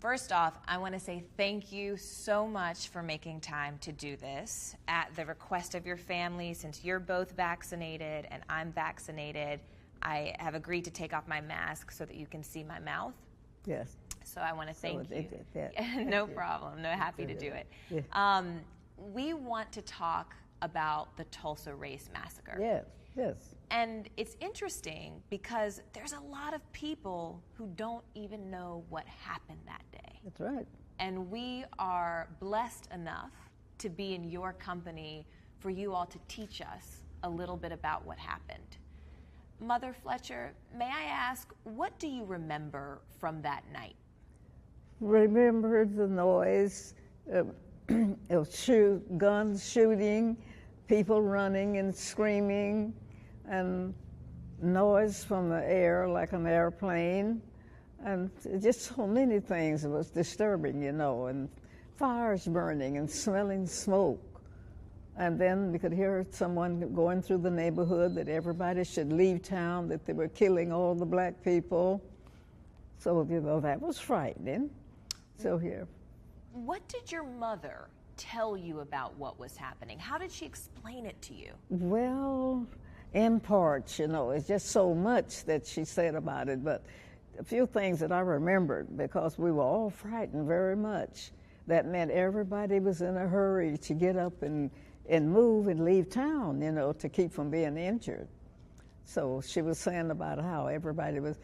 First off, I want to say thank you so much for making time to do this at the request of your family. Since you're both vaccinated and I'm vaccinated, I have agreed to take off my mask so that you can see my mouth. Yes. So I want to thank you. Yeah. No problem. No, happy to do it. Yeah. We want to talk about the Tulsa Race Massacre. Yes, yes. And it's interesting because there's a lot of people who don't even know what happened that day. That's right. And we are blessed enough to be in your company for you all to teach us a little bit about what happened. Mother Fletcher, may I ask, what do you remember from that night? Remember the noise of guns shooting, people running and screaming, and noise from the air like an airplane, and just so many things. It was disturbing, you know, and fires burning and smelling smoke. And then we could hear someone going through the neighborhood that everybody should leave town, that they were killing all the black people. So, you know, that was frightening. So here. What did your mother tell you about what was happening? How did she explain it to you? Well, in parts, you know, it's just so much that she said about it, but a few things that I remembered, because we were all frightened very much. That meant everybody was in a hurry to get up and move and leave town, you know, to keep from being injured. So she was saying about how everybody was,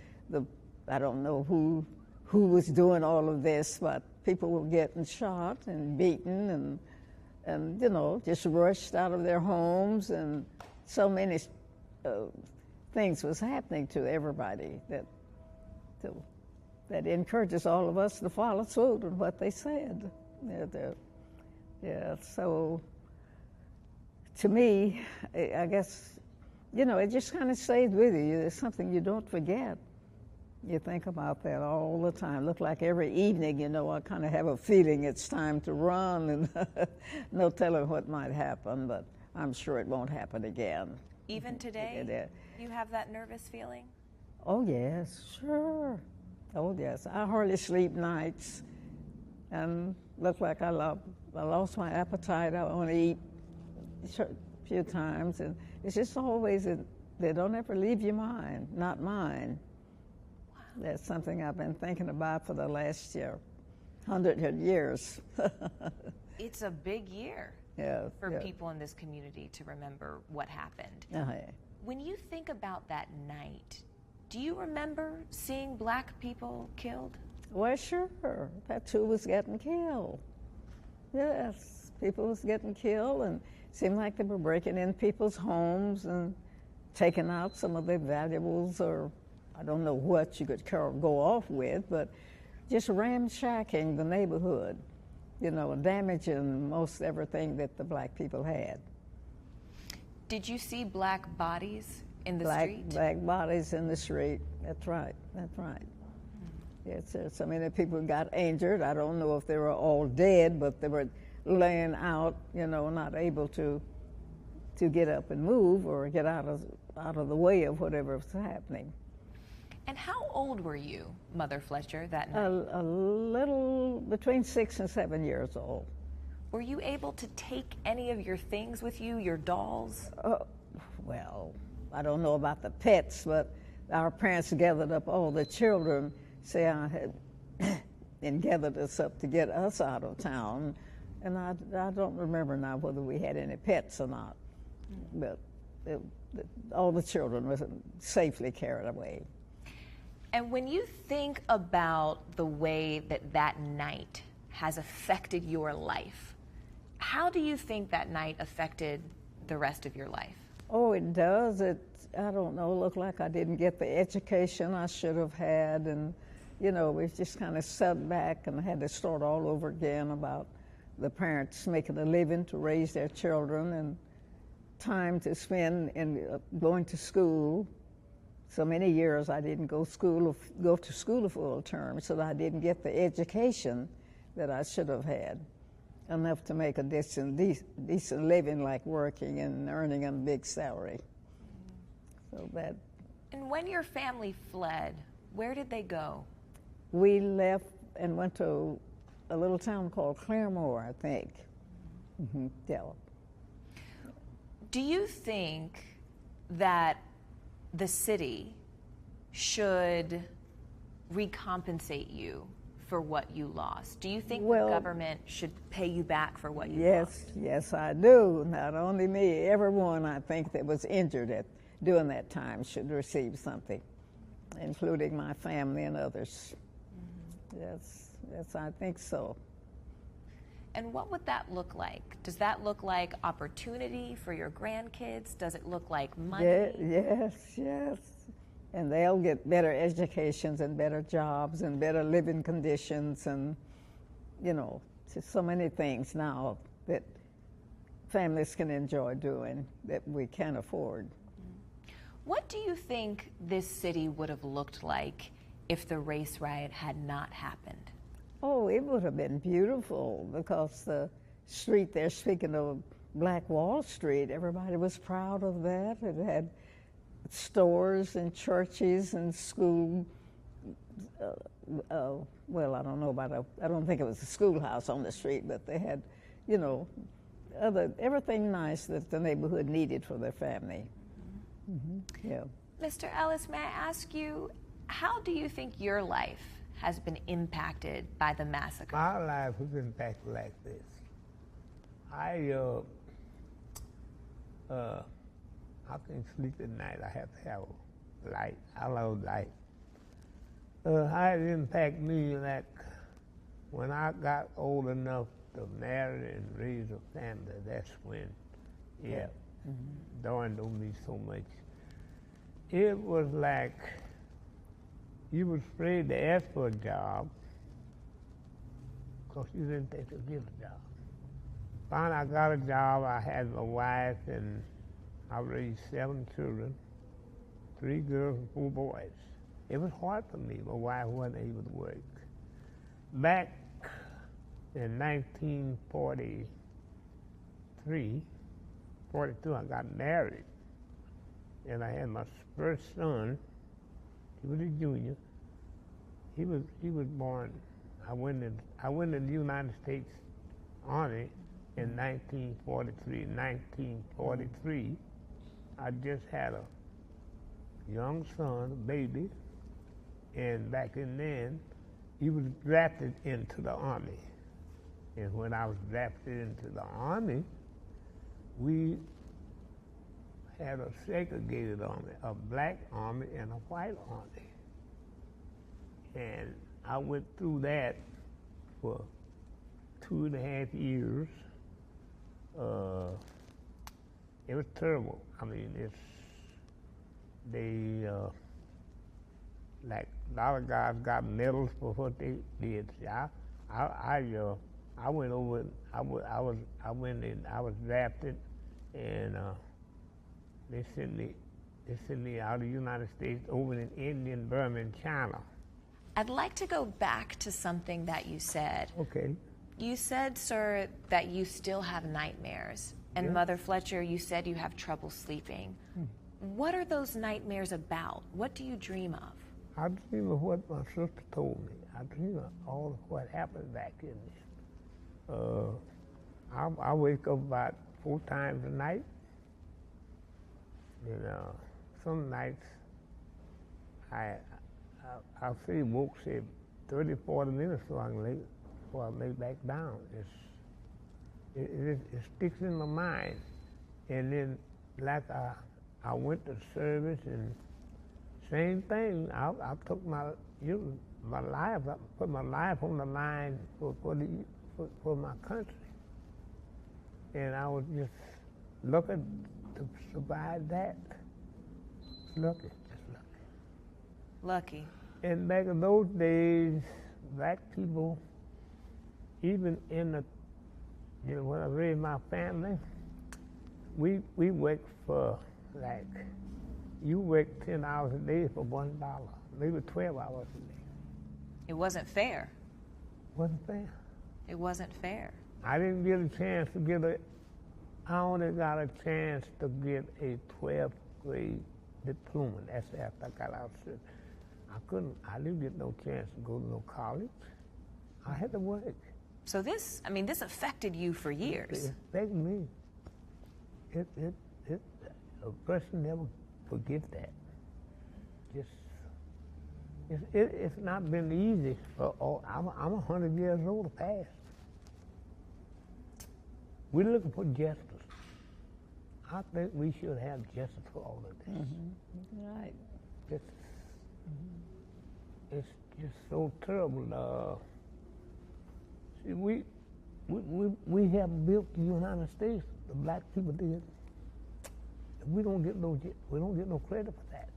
I don't know who was doing all of this, but people were getting shot and beaten and you know, just rushed out of their homes, and so many things was happening to everybody that encourages all of us to follow suit with what they said. So to me, I guess, you know, it just kind of stays with you. It's something you don't forget. You think about that all the time. Look like every evening, you know, I kind of have a feeling it's time to run, and no telling what might happen, but I'm sure it won't happen again. Even today, you have that nervous feeling? Oh, yes, sure. Oh, yes. I hardly sleep nights, and look like I lost my appetite. I only eat a few times, and it's just always, they don't ever leave your mind, not mine. Wow. That's something I've been thinking about for the last 100 years. It's a big year for people in this community to remember what happened. When you think about that night, do you remember seeing black people killed? Well, sure. That too was getting killed. Yes, people was getting killed, and it seemed like they were breaking in people's homes and taking out some of their valuables, or I don't know what you could go off with, but just ramshacking the neighborhood, you know, damaging most everything that the black people had. Did you see black bodies in the street? Black bodies in the street. That's right. That's right. Yes, so many people got injured. I don't know if they were all dead, but they were laying out, you know, not able to get up and move or get out of the way of whatever was happening. And how old were you, Mother Fletcher, that night? A little between 6 and 7 years old. Were you able to take any of your things with you, your dolls? Well, I don't know about the pets, but our parents gathered up all the children, and gathered us up to get us out of town. And I don't remember now whether we had any pets or not, but all the children were safely carried away. And when you think about the way that night has affected your life, how do you think that night affected the rest of your life? Oh, it does. I don't know, looked like I didn't get the education I should have had, and, you know, we just kind of sat back and had to start all over again about the parents making a living to raise their children and time to spend in going to school. So many years I didn't go to school a full term, so that I didn't get the education that I should have had, enough to make a decent living, like working and earning a big salary. So that. And when your family fled, where did they go? We left and went to a little town called Claremore, I think. Yeah. Do you think that the city should recompensate you for what you lost? Do you think the government should pay you back for what you lost? Yes, I do. Not only me, everyone I think that was injured during that time should receive something, including my family and others. Yes, I think so. And what would that look like? Does that look like opportunity for your grandkids? Does it look like money? Yes. And they'll get better educations and better jobs and better living conditions and, just so many things now that families can enjoy doing that we can't afford. What do you think this city would have looked like if the race riot had not happened? Oh, it would have been beautiful because the street there, speaking of Black Wall Street, everybody was proud of that. It had stores and churches and school. Well, I don't know about I don't think it was a schoolhouse on the street, but they had, everything nice that the neighborhood needed for their family. Yeah. Mr. Ellis, may I ask you, how do you think your life has been impacted by the massacre? My life has been impacted like this. I can't sleep at night. I have to have light. I love light. How it impacted me, like when I got old enough to marry and raise a family, that's when, dawned on me so much. It was like you was afraid to ask for a job because you didn't think they'd give a job. Finally, I got a job. I had my wife, and I raised 7 children, 3 girls and 4 boys. It was hard for me. My wife wasn't able to work. Back in 1943, 42, I got married, and I had my first son. He was a junior. He was born. I went in the United States Army in 1943. 1943, I just had a young son, a baby, and back then, he was drafted into the Army. And when I was drafted into the Army, we had a segregated army, a black army and a white army. And I went through that for 2.5 years. It was terrible. I mean, like a lot of guys got medals for what they did. I went over. I went in. I was drafted, and they sent me out of the United States over in Indian Burma and China. I'd like to go back to something that you said. Okay. You said, sir, that you still have nightmares. And Mother Fletcher, you said you have trouble sleeping. What are those nightmares about? What do you dream of? I dream of what my sister told me. I dream of all of what happened back in there. I wake up about 4 times a night. Some nights I'll say woke, say 30, 40 minutes before I lay back down. It sticks in my mind. And then, like I went to service, and same thing. I took my life. I put my life on the line for my country. And I was just looking to survive that. Lucky, just lucky. Lucky. And back in those days, black people, even in the, when I raised my family, we worked for, like, you work 10 hours a day for $1, maybe 12 hours a day. It wasn't fair. Wasn't fair. It wasn't fair. I didn't get a chance to I only got a chance to get a 12th grade diploma. That's after I got out of service. I didn't get no chance to go to no college. had to work. So this affected you for years. It affected me. A person never forget that. It's not been easy. I'm 100 years old past. We're looking for justice. I think we should have justice for all of this. Mm-hmm. Right. It's just so terrible. See, we have built the United States. The black people did. We don't get no credit for that.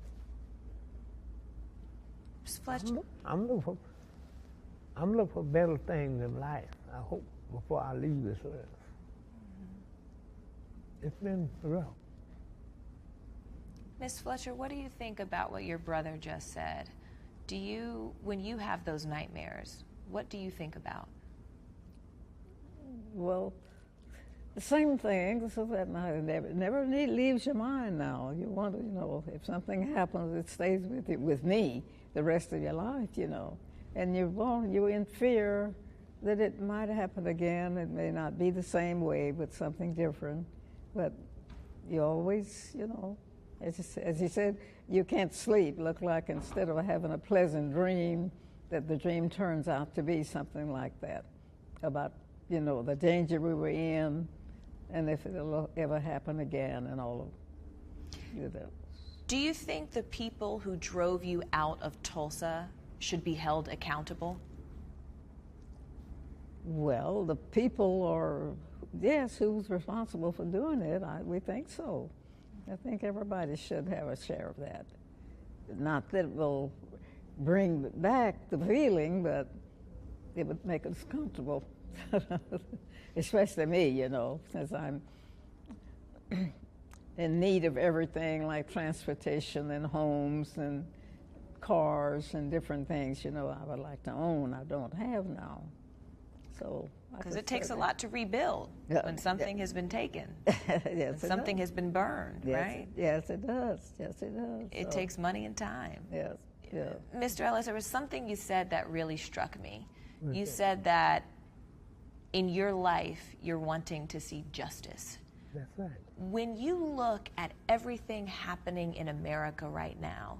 Ms. Fletcher. I'm looking for better things in life. I hope before I leave this earth. It's been rough. Ms. Fletcher, what do you think about what your brother just said? When you have those nightmares, what do you think about? Well, the same thing, so that never leaves your mind now. You want to, if something happens, it stays with me the rest of your life, And you're in fear that it might happen again. It may not be the same way, but something different. But you always, as he said, you can't sleep. Look like instead of having a pleasant dream, that the dream turns out to be something like that, about, the danger we were in, and if it'll ever happen again, and all of that. Do you think the people who drove you out of Tulsa should be held accountable? Well, the people are, yes, who's responsible for doing it, we think so. I think everybody should have a share of that. Not that it will bring back the feeling, but it would make us comfortable. Especially me, since I'm in need of everything like transportation and homes and cars and different things, I would like to own. I don't have now. So because it takes a lot to rebuild when something has been taken. Yes, something has been burned, right? Yes, it does. Yes, it does. It takes money and time. Yes. Yeah. Mr. Ellis, there was something you said that really struck me. You said that in your life, you're wanting to see justice. That's right. When you look at everything happening in America right now,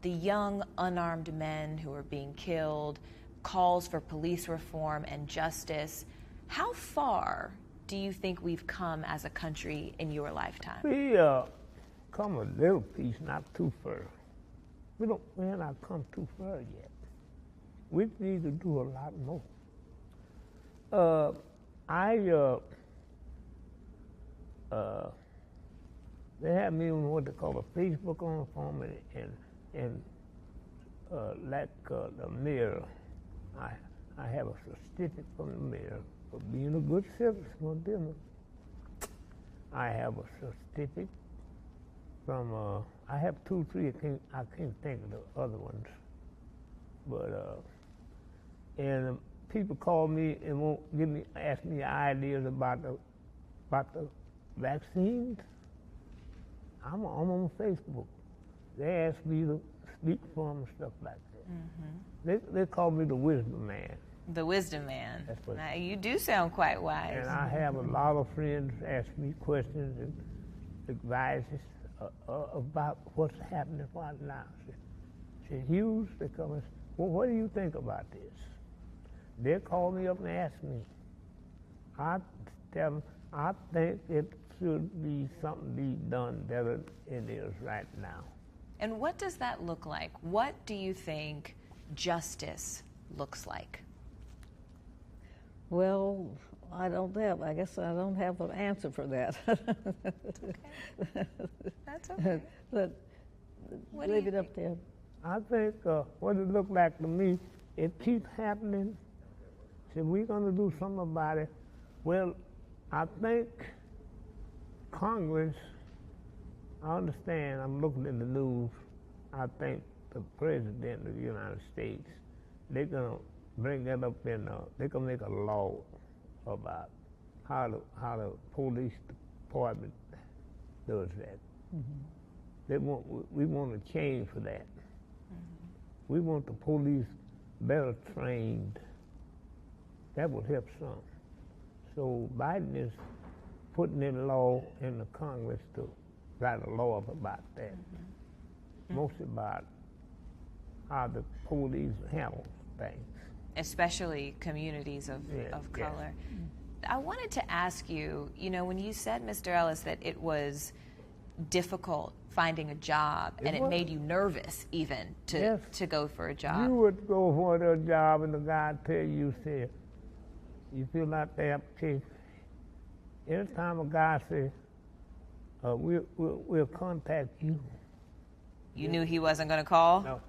the young, unarmed men who are being killed, calls for police reform and justice, how far do you think we've come as a country in your lifetime? We come a little piece, not too far. We have not come too far yet. We need to do a lot more. They have me on what they call a Facebook on for me, and the mayor, I have a certificate from the mayor for being a good citizen for dinner. I have a certificate from, I have 2, 3, I can't think of the other ones. But, and people call me and won't ask me ideas about the vaccines. I'm on Facebook. They ask me to speak for them and stuff like that. Mm-hmm. They call me the wisdom man. The wisdom man. That's what now, you do sound quite wise. And I have a lot of friends ask me questions and advices about what's happening right now. Say, Hughes, they come and say, well, what do you think about this? They call me up and ask me. I tell them, I think it should be something be done better than it is right now. And what does that look like? What do you think justice looks like? Well, I guess I don't have an answer for that. Okay. That's okay. But leave it up there. I think what it looked like to me, it keeps happening. So we're going to do something about it. Well, I think Congress, I understand, I'm looking in the news, I think the President of the United States, they're going to bring that up in, they're going to make a law about how the police department does that. Mm-hmm. We want to change for that. Mm-hmm. We want the police better trained that would help some. So Biden is putting in law in the Congress to write a law up about that. Mostly about how the police handle things. Especially communities of color. I wanted to ask you, when you said, Mr. Ellis, that it was difficult finding a job and it made you nervous even to go for a job. You would go for a job and the guy tell you, say, you fill out the application. Anytime a guy say, we'll contact you. You knew he wasn't going to call? No.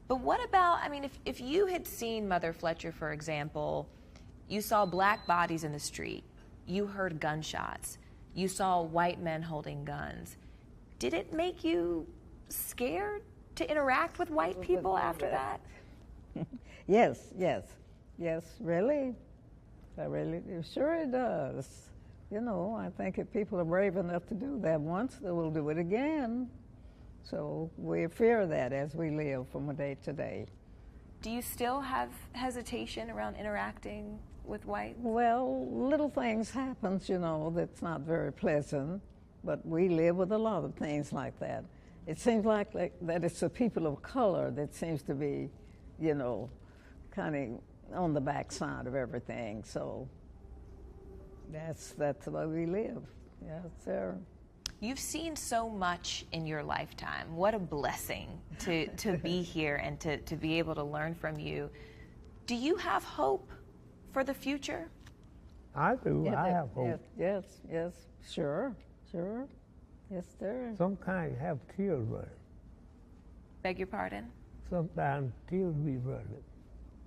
But what about, if you had seen Mother Fletcher, for example, you saw black bodies in the street, you heard gunshots, you saw white men holding guns, did it make you scared to interact with white people after that? Yes, really. Sure it does. I think if people are brave enough to do that once, they will do it again. So we fear that as we live from day to day. Do you still have hesitation around interacting with whites? Well, little things happen, that's not very pleasant, but we live with a lot of things like that. It seems like that it's the people of color that seems to be, kind of on the backside of everything. So that's the way we live. Yes, sir. You've seen so much in your lifetime. What a blessing to be here and to be able to learn from you. Do you have hope for the future? I do. Yeah, I have hope. Yes, sure. Yes, sir. Sometimes you have tears running. Beg your pardon? Sometimes tears be running.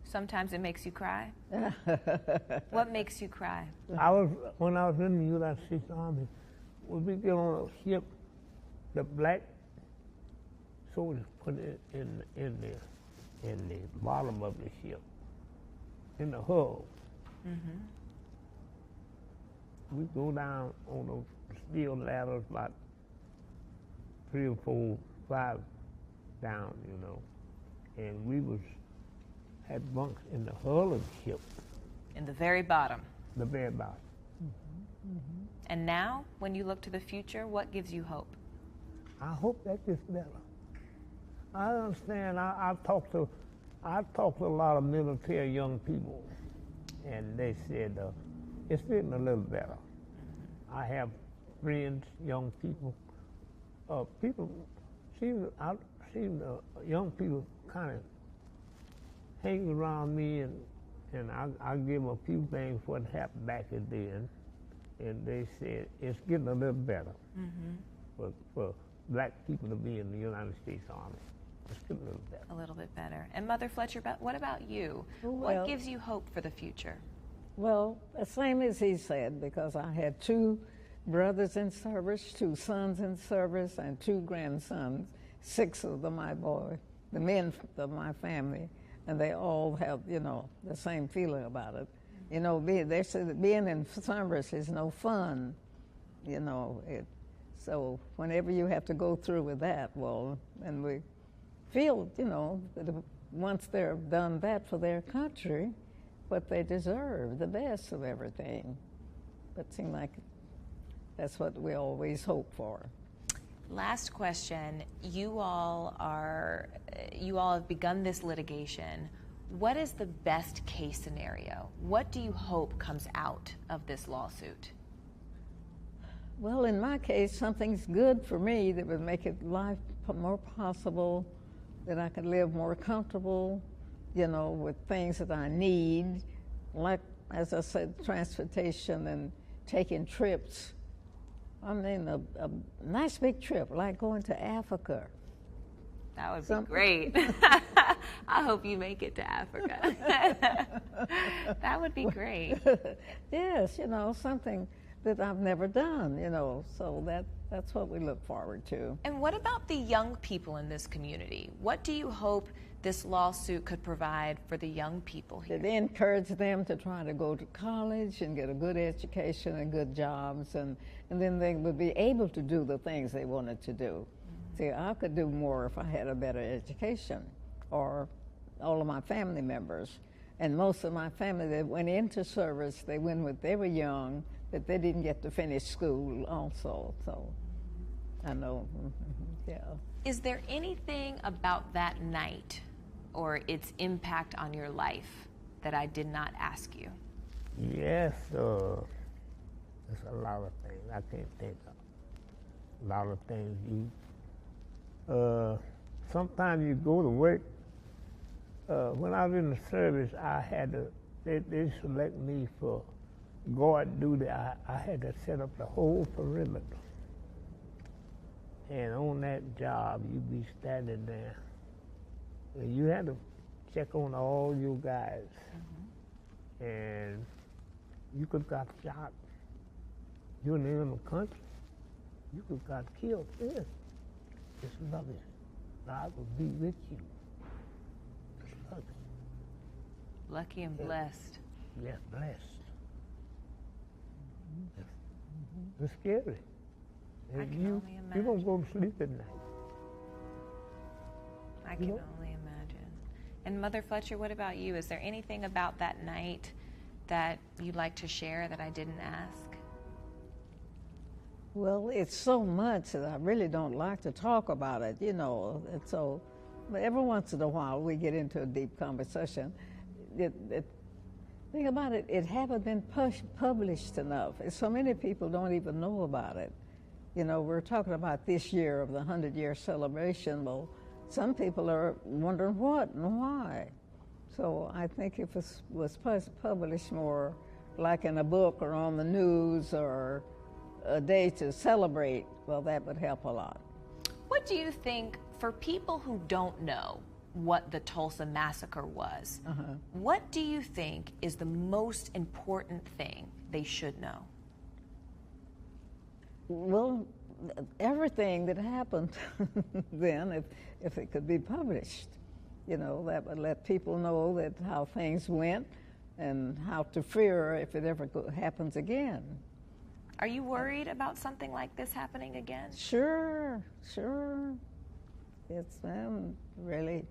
Sometimes it makes you cry? What makes you cry? When I was in the United States Army, when we get on a ship, the black soldiers put it in the bottom of the ship, in the hull. Mm-hmm. We go down on those steel ladders about 3 or 4, 5 down, and we had bunks in the hull of the ship. In the very bottom? The very bottom. And now, when you look to the future, what gives you hope? I hope that gets better. I understand. I talked to a lot of military young people, and they said it's getting a little better. I have friends, young people. I've seen young people kind of hang around me, and I give them a few things what happened back then. And they said it's getting a little better for black people to be in the United States Army. It's getting a little better. A little bit better. And Mother Fletcher, what about you? What gives you hope for the future? Well, the same as he said, because I had 2 brothers in service, 2 sons in service, and 2 grandsons, 6 of them, the men of my family, and they all have, the same feeling about it. They say that being in service is no fun, so whenever you have to go through with that, and we feel, that once they're done that for their country, what they deserve, the best of everything. But it seems like that's what we always hope for. Last question. You all have begun this litigation. What is the best case scenario? What do you hope comes out of this lawsuit? Well, in my case, something's good for me that would make life more possible, that I could live more comfortable, with things that I need, like, as I said, transportation and taking trips. I mean, a nice big trip, like going to Africa. That would be great. I hope you make it to Africa. That would be great. Yes, something that I've never done, so that's what we look forward to. And what about the young people in this community? What do you hope this lawsuit could provide for the young people here? It encourage them to try to go to college and get a good education and good jobs, and then they would be able to do the things they wanted to do. See, I could do more if I had a better education, or all of my family members. And most of my family that went into service, they were young, but they didn't get to finish school also. So I know, yeah. Is there anything about that night or its impact on your life that I did not ask you? Yes, there's a lot of things. I can't think of a lot of things. Sometimes you go to work. When I was in the service, they select me for guard duty. I had to set up the whole perimeter. And on that job, you'd be standing there. And you had to check on all your guys. Mm-hmm. And you could have got shot. You're in the middle of the country. You could have got killed there. Just love it. God will be with you. Just love it. Lucky and blessed. Yes, blessed. Mm-hmm. It's scary. I can only imagine. You don't go to sleep at night. I can only imagine. And Mother Fletcher, what about you? Is there anything about that night that you'd like to share that I didn't ask? Well, it's so much that I really don't like to talk about it, you know. And so, but every once in a while we get into a deep conversation. Think about it, it haven't been published enough. So many people don't even know about it. You know, we're talking about this year of the 100-year celebration. Well, some people are wondering what and why. So I think if it was published more, like in a book or on the news or a day to celebrate, well, that would help a lot. What do you think, for people who don't know what the Tulsa Massacre was, what do you think is the most important thing they should know? Well, everything that happened then, if it could be published, you know, that would let people know that how things went and how to fear if it ever happens again. Are you worried about something like this happening again? Sure. It's really,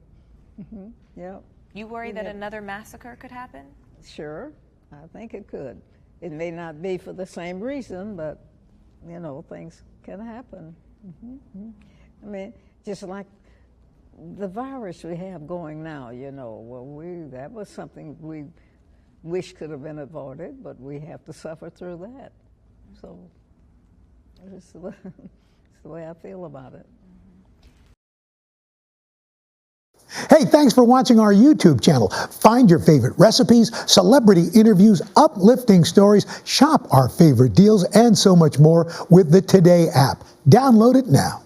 yeah. You worry that another massacre could happen? Sure, I think it could. It may not be for the same reason, but you know, things can happen. I mean, just like the virus we have going now, you know, well, that was something we wish could have been avoided, but we have to suffer through that. So it's the way I feel about it. Hey, thanks for watching our YouTube channel. Find your favorite recipes, celebrity interviews, uplifting stories, shop our favorite deals, and so much more with the Today app. Download it now.